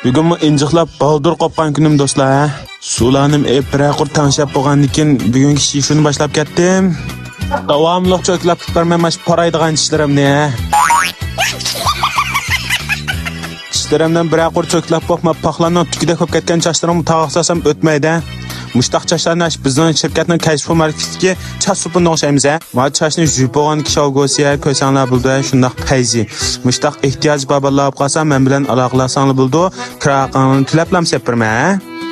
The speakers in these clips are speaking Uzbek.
Bugunmi injiqlab baldur qopgan kunim do'stlar. Suvlarim biraqur tanishib bo'lgandan bugungi shifini boshlab ketdim. Davomli cho'klab bermamash paraydigan ishlarimni. Ishlarimdan biraqur cho'klab boqma paxlanib tikida ko'p ketgan chashlarim tog'sasam o'tmaydi. Mushtaq chashlarni bizning shirkatning kayfi marketiga chasupini o'xshaymiz. Ma chashni jupogan kishavgosiya ko'rsanglar bo'ldi, shundaq qayzi. Mushtaq ehtiyoj babalab qolsa men bilan aloqalasanglar bo'ldi. Kiraqani tilablam sepirma.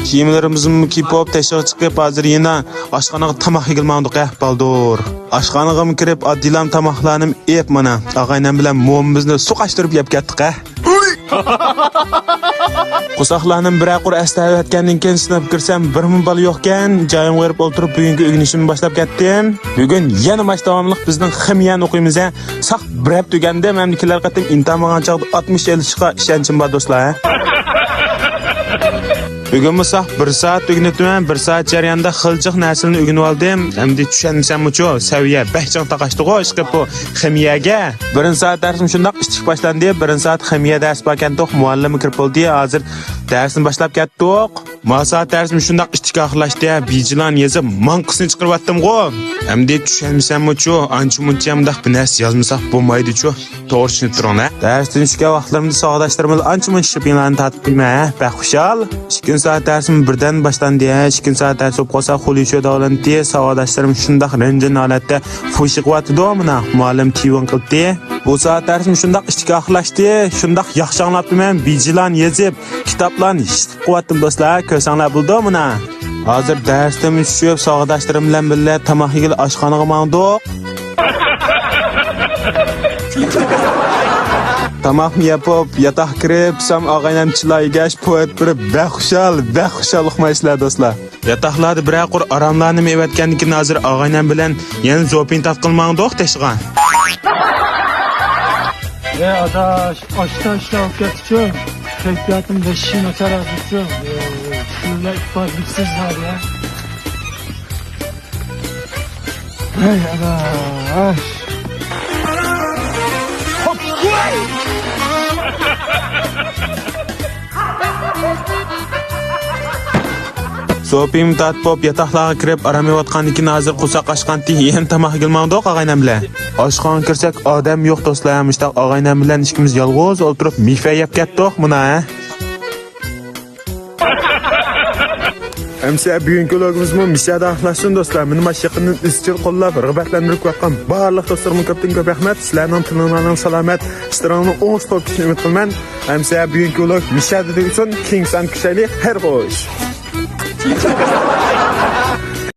Kiyimlarimizmi kiyib tashqariga chiqib hozir yana oshxonaga tomoq yig'ilmandiq baldur. Oshxonaga kirib oddilam tomoqlarni yeb mana og'aynam bilan mo'mimizni suqashtirib yeb ketdik. Qo'saqlarning biraqur astavayotgandan keyin sinab kirsam bir munbal yo'qkan, joyim qo'yib o'tirib bugungi o'rganishimni boshlab ketdim. Bugun yana davomliq bizning ximiyani o'qiymiz. Saq birab tuganda mamlakatlar qatim intamogan chaqda 60 elishga ishonchim bor do'stlar. Bugun musaq 1 soat o'rganibman, 1 soat jarayonda xiljiq narsalarni o'rganib oldim. Endi tushunsammi-chu, saviya bahchang taqashdi-ku ishqib bu ximiyaga. 1 soat darsim shundoq ishtik boshlandi. 1 soat ximiya dars bo'lgan-to'q muallimi kirib bo'ldi. Hozir darsni boshlab ketdik. Soat darsim shundoq ishtik oxirlashdi. Bijilan yozib manqisni chiqaryaptim-ku. Endi tushunsammi-chu, ancha-muncha hamdaq bir narsa yozmasaq bo'lmaydi-chu. To'g'ri tushunib turinglar. Darsdan tushgan vaqtlarimda sog'dashlarimiz ancha-muncha shipinglarni tatib bilmay, baxushal. 2 soat darsim birdan boshlandi. 2 soat dars o'qib qolsa qo'licha dog'landi. Savodoshlarım shundoq ranjin holatda fushib qotdi mana. Muallim tivon qildi. Bu soat darsim shundoq ishga oxirlashdi. Shundoq yaxshi anglabman. Bijilan yozib, kitoblarni eshitib qotdim do'stlar. Ko'rsanglar bo'ldi mana. Hozir darsdan tushib savodoshlarım bilan birga tomoq yig'il oshxonaga mandiq. Tomoqni yapib, yotoq kirib, sam og'aynam chilaygash poet birib baxushal uxmaysizlar do'stlar. Yotoqlarda biraqur oromlarni mevatgandan keyin hozir og'aynam bilan yana zopin tafqilmandiq tashgan. Adaş, aşta işlab ketdi-ku. Kayfiyatim beşin o'taradi-ku. Shunday ifodasiz ya. Hey adaş. Sopim tatpop yotoqlarga kirib aramayotgandan keyin hozir qo'saq ochqanti yana tomoq yig'ilmandiq og'aynam bilan. Oshxona kirsak odam yo'q do'stlar, mushtaq og'aynam bilan ikkimiz yolg'iz o'tirib mifa yeb ketdik buna. Hamsa bugungi vlogimizmi mishada axlashsin do'stlar. Meni mashqini izchil qo'llab, rag'batlantirib qo'ygan barliq do'stlarimga ko'p rahmat. Sizlarning tininglarning salomat, ishlaringning o'z topishini umid qilaman. Hamsa bugungi vlog mishada uchun Kingson kishali har xo'sh.